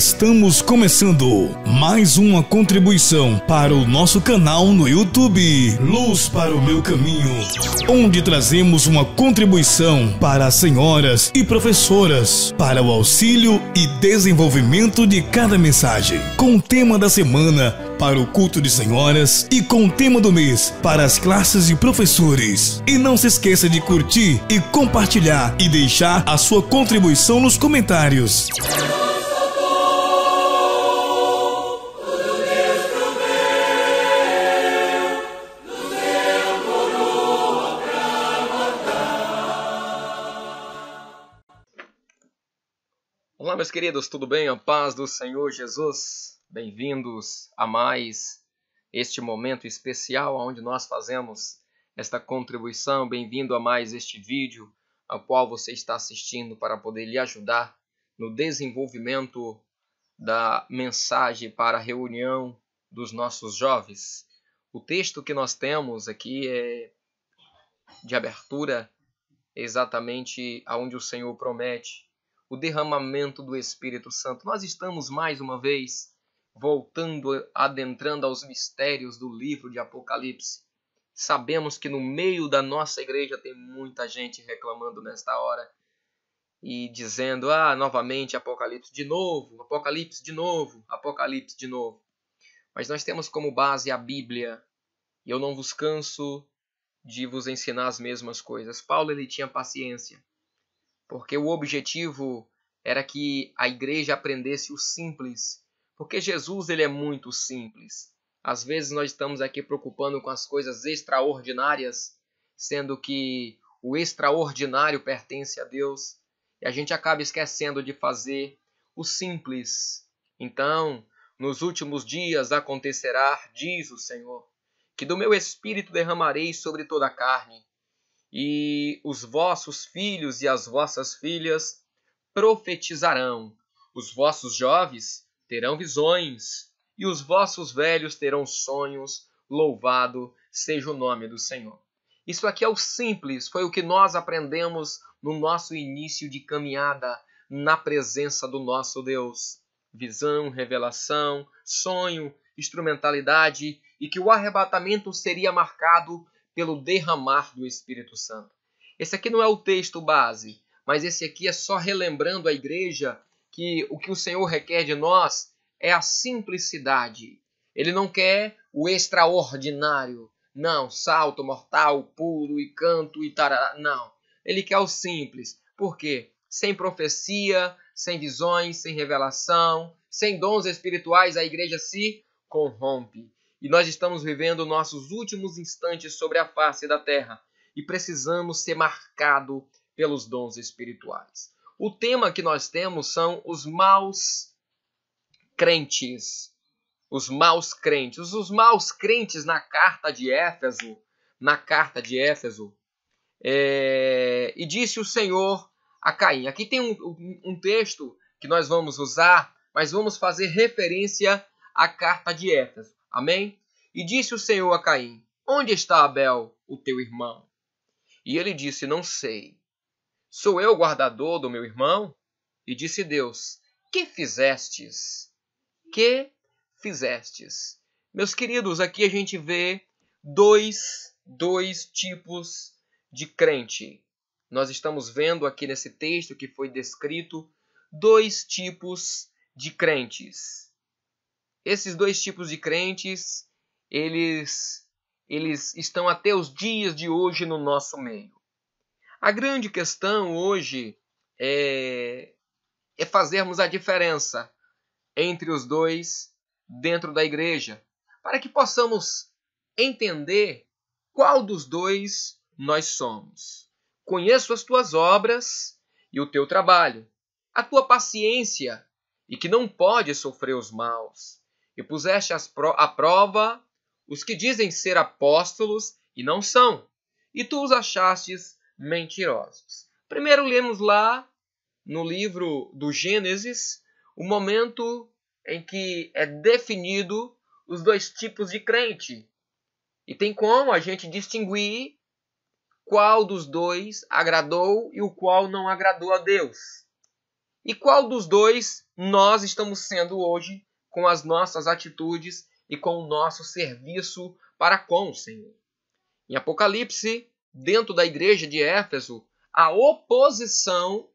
Estamos começando mais uma contribuição para o nosso canal no YouTube, Luz para o Meu Caminho, onde trazemos uma contribuição para as senhoras e professoras, para o auxílio e desenvolvimento de cada mensagem, com o tema da semana para o culto de senhoras e com o tema do mês para as classes de professores. E não se esqueça de curtir e compartilhar e deixar a sua contribuição nos comentários. Olá, meus queridos, tudo bem? A paz do Senhor Jesus. Bem-vindos a mais este momento especial onde nós fazemos esta contribuição. Bem-vindo a mais este vídeo ao qual você está assistindo para poder lhe ajudar no desenvolvimento da mensagem para a reunião dos nossos jovens. O texto que nós temos aqui é de abertura, exatamente aonde o Senhor promete o derramamento do Espírito Santo. Nós estamos mais uma vez voltando, adentrando aos mistérios do livro de Apocalipse. Sabemos que no meio da nossa igreja tem muita gente reclamando nesta hora e dizendo, novamente Apocalipse de novo, Apocalipse de novo, Apocalipse de novo. Mas nós temos como base a Bíblia e eu não vos canso de vos ensinar as mesmas coisas. Paulo, ele tinha paciência, porque o objetivo era que a igreja aprendesse o simples, porque Jesus, ele é muito simples. Às vezes nós estamos aqui preocupando com as coisas extraordinárias, sendo que o extraordinário pertence a Deus, e a gente acaba esquecendo de fazer o simples. Então, nos últimos dias acontecerá, diz o Senhor, que do meu Espírito derramarei sobre toda a carne, e os vossos filhos e as vossas filhas profetizarão, os vossos jovens terão visões, e os vossos velhos terão sonhos. Louvado seja o nome do Senhor. Isso aqui é o simples, foi o que nós aprendemos no nosso início de caminhada na presença do nosso Deus. Visão, revelação, sonho, instrumentalidade, e que o arrebatamento seria marcado pelo derramar do Espírito Santo. Esse aqui não é o texto base, mas esse aqui é só relembrando a igreja que o que o Senhor requer de nós é a simplicidade. Ele não quer o extraordinário. Não, salto mortal, pulo e canto e tarará. Não, ele quer o simples. Por quê? Sem profecia, sem visões, sem revelação, sem dons espirituais, a igreja se corrompe. E nós estamos vivendo nossos últimos instantes sobre a face da terra e precisamos ser marcados pelos dons espirituais. O tema que nós temos são os maus crentes. Os maus crentes. Os maus crentes na carta de Éfeso. E disse o Senhor a Caim. Aqui tem um texto que nós vamos usar, mas vamos fazer referência à carta de Éfeso. Amém? E disse o Senhor a Caim, onde está Abel, o teu irmão? E ele disse, não sei. Sou eu o guardador do meu irmão? E disse Deus, que fizestes? Que fizestes? Meus queridos, aqui a gente vê dois tipos de crente. Nós estamos vendo aqui nesse texto que foi descrito dois tipos de crentes. Esses dois tipos de crentes, eles estão até os dias de hoje no nosso meio. A grande questão hoje é fazermos a diferença entre os dois dentro da igreja, para que possamos entender qual dos dois nós somos. Conheço as tuas obras e o teu trabalho, a tua paciência e que não pode sofrer os maus. E puseste à prova os que dizem ser apóstolos e não são, e tu os achastes mentirosos. Primeiro lemos lá no livro do Gênesis o momento em que é definido os dois tipos de crente. E tem como a gente distinguir qual dos dois agradou e o qual não agradou a Deus. E qual dos dois nós estamos sendo hoje com as nossas atitudes e com o nosso serviço para com o Senhor? Em Apocalipse, dentro da igreja de Éfeso, a oposição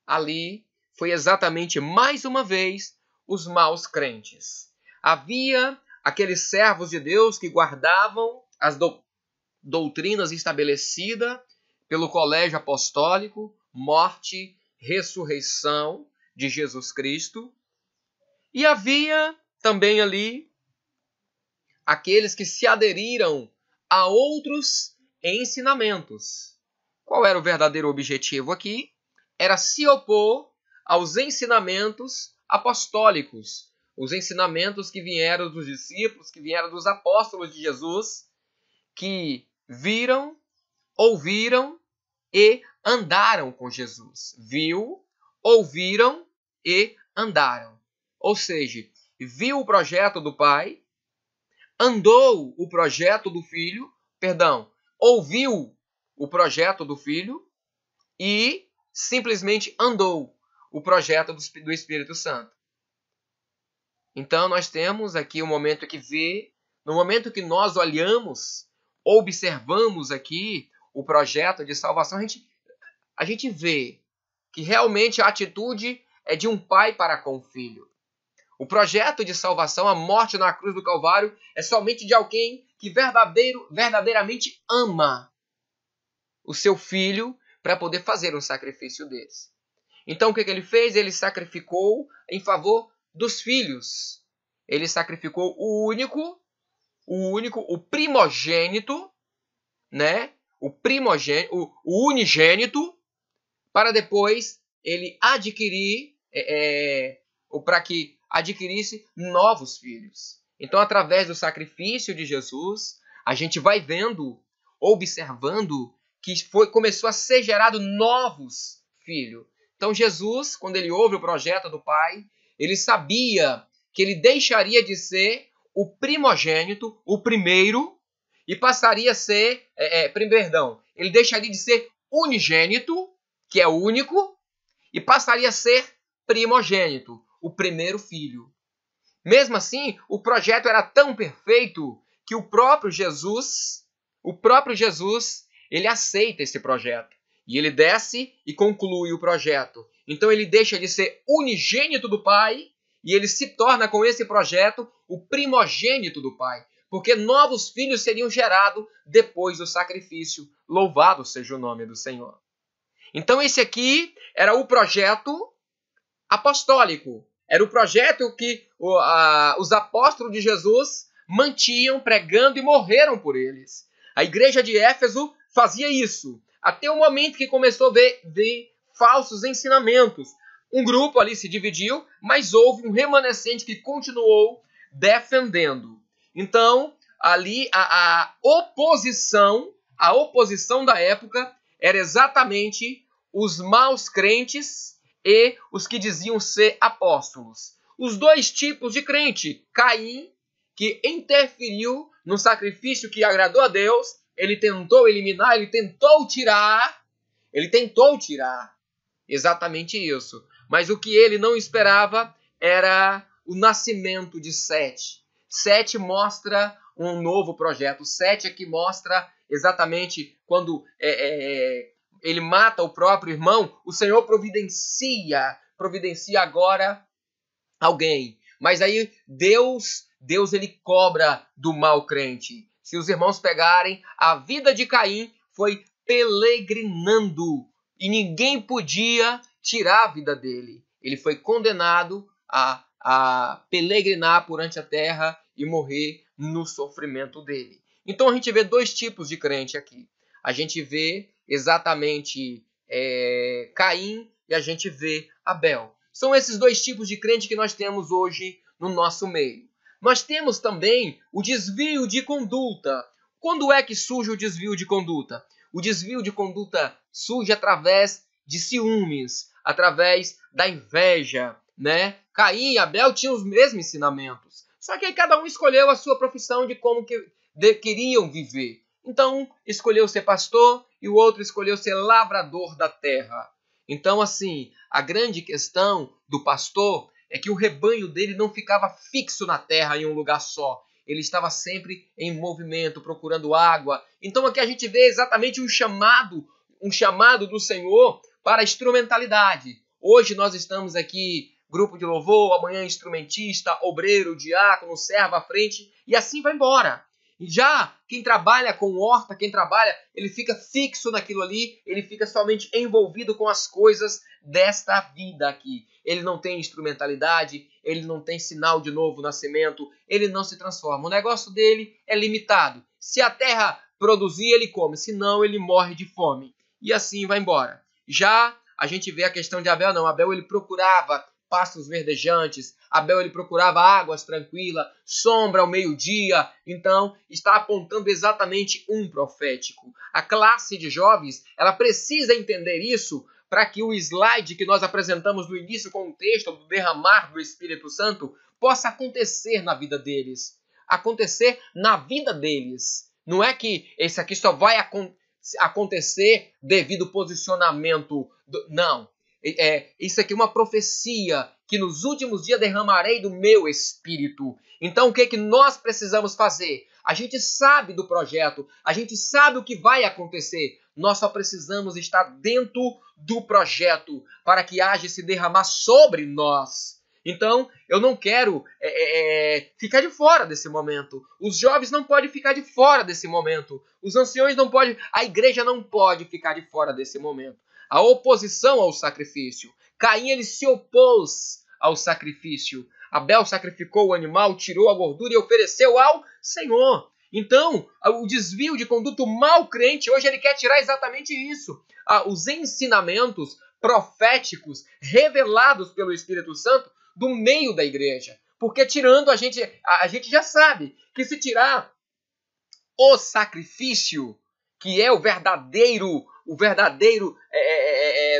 ali foi exatamente, mais uma vez, os maus crentes. Havia aqueles servos de Deus que guardavam as doutrinas estabelecidas pelo colégio apostólico, morte, ressurreição de Jesus Cristo. E havia também ali aqueles que se aderiram a outros ensinamentos. Qual era o verdadeiro objetivo aqui? Era se opor aos ensinamentos apostólicos, os ensinamentos que vieram dos discípulos, que vieram dos apóstolos de Jesus, que viram, ouviram e andaram com Jesus. Viu, ouviram e andaram. Ou seja, viu o projeto do Pai, andou o projeto do Filho, ouviu o projeto do Filho e simplesmente andou o projeto do Espírito Santo. Então nós temos aqui um momento que no momento que nós olhamos, observamos aqui o projeto de salvação, a gente vê que realmente a atitude é de um pai para com o filho. O projeto de salvação, a morte na cruz do Calvário, é somente de alguém que verdadeiramente ama o seu filho para poder fazer um sacrifício deles. Então o que ele fez? Ele sacrificou em favor dos filhos. Ele sacrificou o único, o primogênito, né? O unigênito, para depois ele adquirir, para que adquirisse novos filhos. Então, através do sacrifício de Jesus, a gente vai vendo, observando, que começou a ser gerado novos filhos. Então, Jesus, quando ele ouve o projeto do Pai, ele sabia que ele deixaria de ser o primogênito, o primeiro, e passaria a ser, ele deixaria de ser unigênito, que é único, e passaria a ser primogênito, o primeiro filho. Mesmo assim, o projeto era tão perfeito que o próprio Jesus, ele aceita esse projeto. E ele desce e conclui o projeto. Então ele deixa de ser unigênito do Pai e ele se torna com esse projeto o primogênito do Pai. Porque novos filhos seriam gerados depois do sacrifício. Louvado seja o nome do Senhor. Então esse aqui era o projeto apostólico. Era o projeto que os apóstolos de Jesus mantinham pregando e morreram por eles. A igreja de Éfeso fazia isso. Até o momento que começou a ver falsos ensinamentos. Um grupo ali se dividiu, mas houve um remanescente que continuou defendendo. Então, ali a oposição da época era exatamente os maus crentes e os que diziam ser apóstolos. Os dois tipos de crente. Caim, que interferiu no sacrifício que agradou a Deus, ele tentou eliminar, ele tentou tirar exatamente isso. Mas o que ele não esperava era o nascimento de Sete. Sete mostra um novo projeto. Sete aqui mostra exatamente quando ele mata o próprio irmão, o Senhor providencia agora alguém. Mas aí Deus ele cobra do mau crente. Se os irmãos pegarem, a vida de Caim foi peregrinando e ninguém podia tirar a vida dele. Ele foi condenado a peregrinar perante a terra e morrer no sofrimento dele. Então a gente vê dois tipos de crente aqui. A gente vê exatamente Caim e a gente vê Abel. São esses dois tipos de crente que nós temos hoje no nosso meio. Nós temos também o desvio de conduta. Quando é que surge o desvio de conduta? O desvio de conduta surge através de ciúmes, através da inveja, né? Caim e Abel tinham os mesmos ensinamentos. Só que aí cada um escolheu a sua profissão de como queriam viver. Então, escolheu ser pastor e o outro escolheu ser lavrador da terra. Então, assim, a grande questão do pastor é que o rebanho dele não ficava fixo na terra em um lugar só. Ele estava sempre em movimento, procurando água. Então aqui a gente vê exatamente um chamado do Senhor para a instrumentalidade. Hoje nós estamos aqui, grupo de louvor, amanhã instrumentista, obreiro, diácono, servo à frente, e assim vai embora. E já quem trabalha com horta, ele fica fixo naquilo ali, ele fica somente envolvido com as coisas desta vida aqui. Ele não tem instrumentalidade, ele não tem sinal de novo nascimento, ele não se transforma. O negócio dele é limitado. Se a terra produzir, ele come, se não, ele morre de fome. E assim vai embora. Já a gente vê a questão de Abel, não. Abel ele procurava pastos verdejantes, Abel ele procurava águas tranquilas, sombra ao meio-dia. Então está apontando exatamente um profético. A classe de jovens, ela precisa entender isso para que o slide que nós apresentamos no início com o texto do derramar do Espírito Santo possa acontecer na vida deles. Acontecer na vida deles. Não é que esse aqui só vai acontecer devido ao posicionamento. Não. Isso aqui é uma profecia que nos últimos dias derramarei do meu Espírito. Então o que é que nós precisamos fazer? A gente sabe do projeto, a gente sabe o que vai acontecer. Nós só precisamos estar dentro do projeto para que haja esse derramar sobre nós. Então, eu não quero ficar de fora desse momento. Os jovens não podem ficar de fora desse momento. Os anciões não podem, a igreja não pode ficar de fora desse momento. A oposição ao sacrifício. Caim ele se opôs ao sacrifício. Abel sacrificou o animal, tirou a gordura e ofereceu ao Senhor. Então, o desvio de conduta, o mau crente, hoje ele quer tirar exatamente isso. Os ensinamentos proféticos revelados pelo Espírito Santo do meio da igreja. Porque tirando, a gente já sabe que se tirar o sacrifício, que é o verdadeiro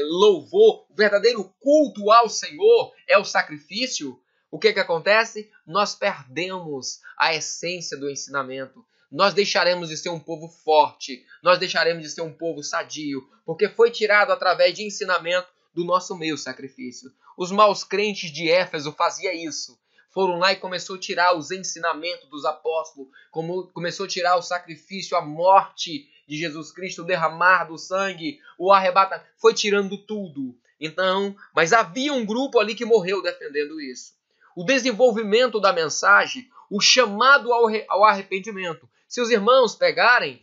louvor, o verdadeiro culto ao Senhor, é o sacrifício. O que acontece? Nós perdemos a essência do ensinamento. Nós deixaremos de ser um povo forte, nós deixaremos de ser um povo sadio, porque foi tirado através de ensinamento do nosso meio sacrifício. Os maus crentes de Éfeso faziam isso. Foram lá e começou a tirar os ensinamentos dos apóstolos, começou a tirar o sacrifício, a morte de Jesus Cristo, o derramar do sangue, o arrebatamento, foi tirando tudo. Então, mas havia um grupo ali que morreu defendendo isso. O desenvolvimento da mensagem, o chamado ao arrependimento. Se os irmãos pegarem,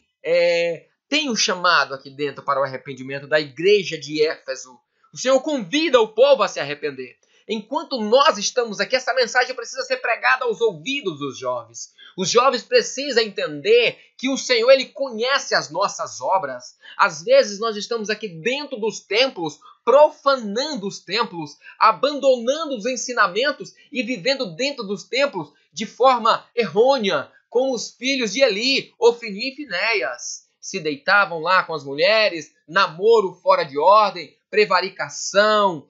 tem um chamado aqui dentro para o arrependimento da igreja de Éfeso. O Senhor convida o povo a se arrepender. Enquanto nós estamos aqui, essa mensagem precisa ser pregada aos ouvidos dos jovens. Os jovens precisam entender que o Senhor ele conhece as nossas obras. Às vezes nós estamos aqui dentro dos templos, profanando os templos, abandonando os ensinamentos e vivendo dentro dos templos de forma errônea, como os filhos de Eli, Ofni e Finéias. Se deitavam lá com as mulheres, namoro fora de ordem, prevaricação,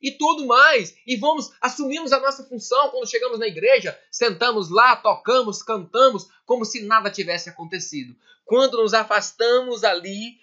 e tudo mais. E assumimos a nossa função quando chegamos na igreja, sentamos lá, tocamos, cantamos, como se nada tivesse acontecido. Quando nos afastamos ali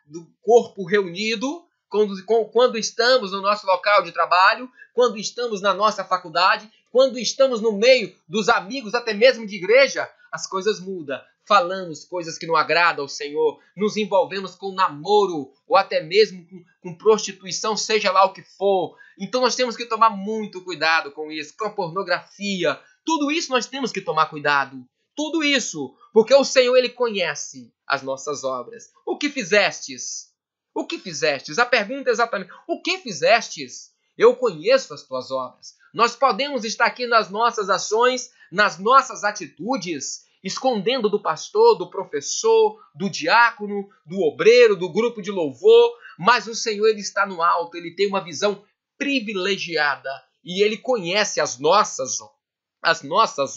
do corpo reunido, quando estamos no nosso local de trabalho, quando estamos na nossa faculdade, quando estamos no meio dos amigos, até mesmo de igreja, as coisas mudam. Falamos coisas que não agradam ao Senhor, nos envolvemos com namoro ou até mesmo com prostituição, seja lá o que for. Então nós temos que tomar muito cuidado com isso, com a pornografia. Tudo isso nós temos que tomar cuidado. Tudo isso, porque o Senhor ele conhece as nossas obras. O que fizestes? O que fizestes? A pergunta é exatamente, o que fizestes? Eu conheço as tuas obras. Nós podemos estar aqui nas nossas ações, nas nossas atitudes, escondendo do pastor, do professor, do diácono, do obreiro, do grupo de louvor, mas o Senhor ele está no alto, ele tem uma visão privilegiada e ele conhece as nossas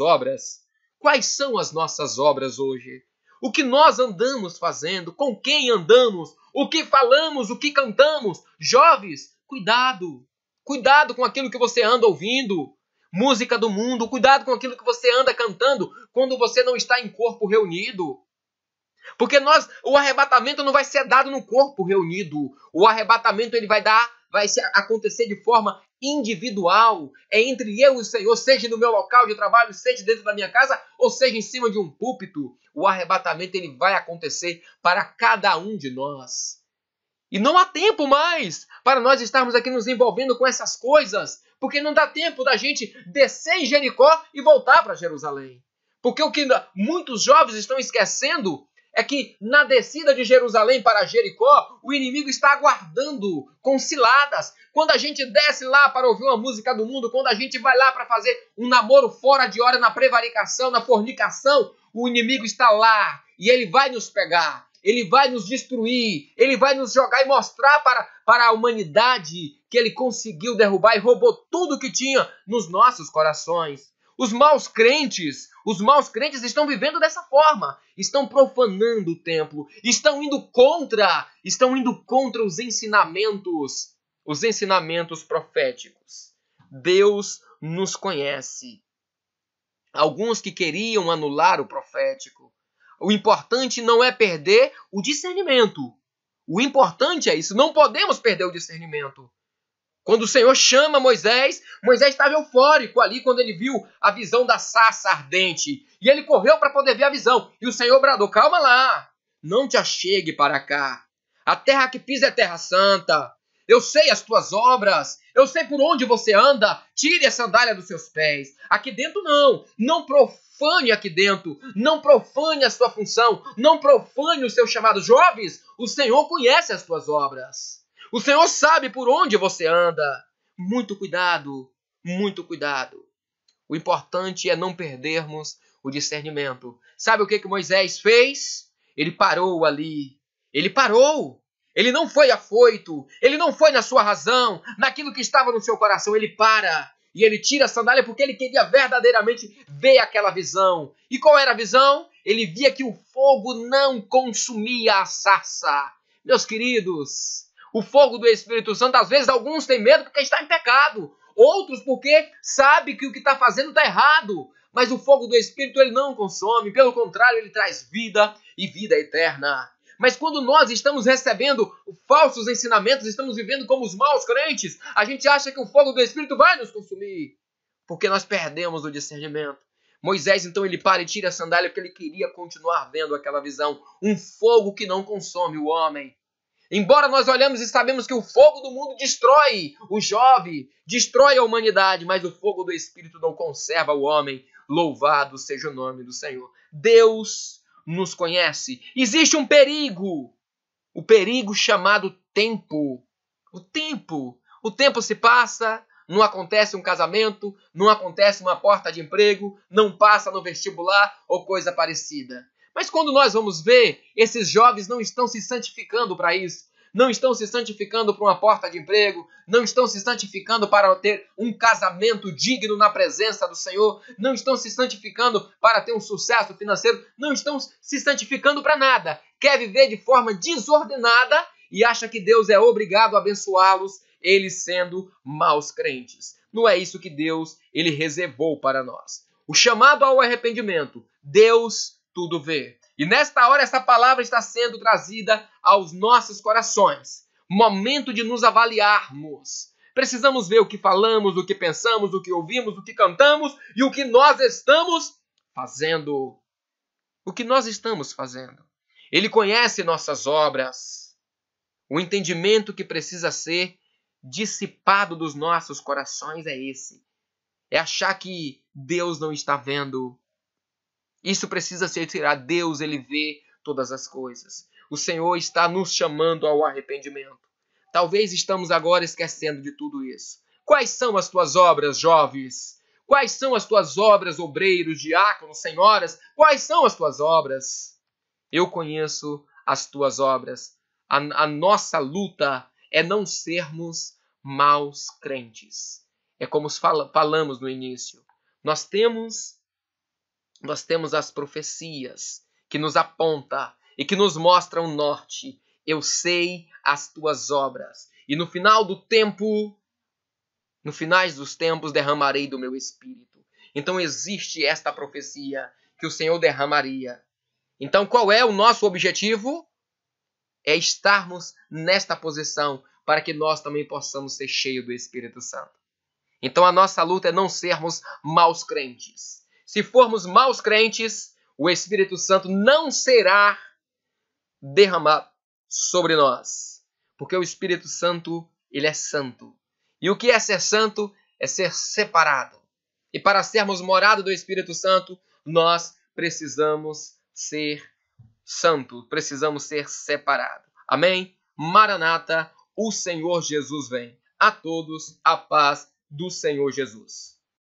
obras. Quais são as nossas obras hoje? O que nós andamos fazendo? Com quem andamos? O que falamos? O que cantamos? Jovens, cuidado! Cuidado com aquilo que você anda ouvindo. Música do mundo, cuidado com aquilo que você anda cantando quando você não está em corpo reunido. Porque o arrebatamento não vai ser dado no corpo reunido. O arrebatamento ele vai acontecer de forma individual. É entre eu e o Senhor, seja no meu local de trabalho, seja dentro da minha casa, ou seja em cima de um púlpito. O arrebatamento ele vai acontecer para cada um de nós. E não há tempo mais para nós estarmos aqui nos envolvendo com essas coisas, porque não dá tempo da gente descer em Jericó e voltar para Jerusalém. Porque o que muitos jovens estão esquecendo é que na descida de Jerusalém para Jericó, o inimigo está aguardando com ciladas. Quando a gente desce lá para ouvir uma música do mundo, quando a gente vai lá para fazer um namoro fora de hora, na prevaricação, na fornicação, o inimigo está lá e ele vai nos pegar. Ele vai nos destruir, ele vai nos jogar e mostrar para a humanidade que ele conseguiu derrubar e roubou tudo que tinha nos nossos corações. Os maus crentes estão vivendo dessa forma, estão profanando o templo, estão indo contra os ensinamentos proféticos. Deus nos conhece. Alguns que queriam anular o profético. O importante não é perder o discernimento. O importante é isso. Não podemos perder o discernimento. Quando o Senhor chama Moisés, Moisés estava eufórico ali quando ele viu a visão da sarça ardente. E ele correu para poder ver a visão. E o Senhor bradou, calma lá, não te achegue para cá. A terra que pisa é terra santa. Eu sei as tuas obras, eu sei por onde você anda. Tire a sandália dos seus pés. Aqui dentro não profane aqui dentro. Não profane a sua função. Não profane o seu chamado. Jovens, o Senhor conhece as tuas obras. O Senhor sabe por onde você anda. Muito cuidado, muito cuidado. O importante é não perdermos o discernimento. Sabe o que Moisés fez? Ele parou ali. Ele parou. Ele não foi afoito. Ele não foi na sua razão, naquilo que estava no seu coração. Ele para e ele tira a sandália porque ele queria verdadeiramente ver aquela visão. E qual era a visão? Ele via que o fogo não consumia a sarça. Meus queridos, o fogo do Espírito Santo, às vezes alguns têm medo porque está em pecado. Outros porque sabe que o que está fazendo está errado. Mas o fogo do Espírito ele não consome. Pelo contrário, ele traz vida e vida eterna. Mas quando nós estamos recebendo falsos ensinamentos, estamos vivendo como os maus crentes, a gente acha que o fogo do Espírito vai nos consumir. Porque nós perdemos o discernimento. Moisés, então, ele para e tira a sandália porque ele queria continuar vendo aquela visão. Um fogo que não consome o homem. Embora nós olhamos e sabemos que o fogo do mundo destrói o jovem, destrói a humanidade, mas o fogo do Espírito não conserva o homem. Louvado seja o nome do Senhor. Deus nos conhece. Existe um perigo, o perigo chamado tempo. O tempo se passa, não acontece um casamento, não acontece uma porta de emprego, não passa no vestibular ou coisa parecida. Mas quando nós vamos ver, esses jovens não estão se santificando para isso. Não estão se santificando para uma porta de emprego. Não estão se santificando para ter um casamento digno na presença do Senhor. Não estão se santificando para ter um sucesso financeiro. Não estão se santificando para nada. Quer viver de forma desordenada e acha que Deus é obrigado a abençoá-los, eles sendo maus crentes. Não é isso que Deus ele reservou para nós. O chamado ao arrependimento, Deus tudo vê. E nesta hora essa palavra está sendo trazida aos nossos corações. Momento de nos avaliarmos. Precisamos ver o que falamos, o que pensamos, o que ouvimos, o que cantamos e o que nós estamos fazendo. O que nós estamos fazendo. Ele conhece nossas obras. O entendimento que precisa ser dissipado dos nossos corações é esse. É achar que Deus não está vendo. Isso precisa ser tirado. Deus, ele vê todas as coisas. O Senhor está nos chamando ao arrependimento. Talvez estamos agora esquecendo de tudo isso. Quais são as tuas obras, jovens? Quais são as tuas obras, obreiros, diáconos, senhoras? Quais são as tuas obras? Eu conheço as tuas obras. A nossa luta é não sermos maus crentes. É como falamos no início. Nós temos as profecias que nos apontam e que nos mostram o norte. Eu sei as tuas obras. E no final do tempo, no finais dos tempos, derramarei do meu espírito. Então existe esta profecia que o Senhor derramaria. Então, qual é o nosso objetivo? É estarmos nesta posição para que nós também possamos ser cheios do Espírito Santo. Então, a nossa luta é não sermos maus crentes. Se formos maus crentes, o Espírito Santo não será derramado sobre nós. Porque o Espírito Santo, ele é santo. E o que é ser santo? É ser separado. E para sermos morada do Espírito Santo, nós precisamos ser santos, precisamos ser separados. Amém? Maranata, o Senhor Jesus vem. A todos, a paz do Senhor Jesus.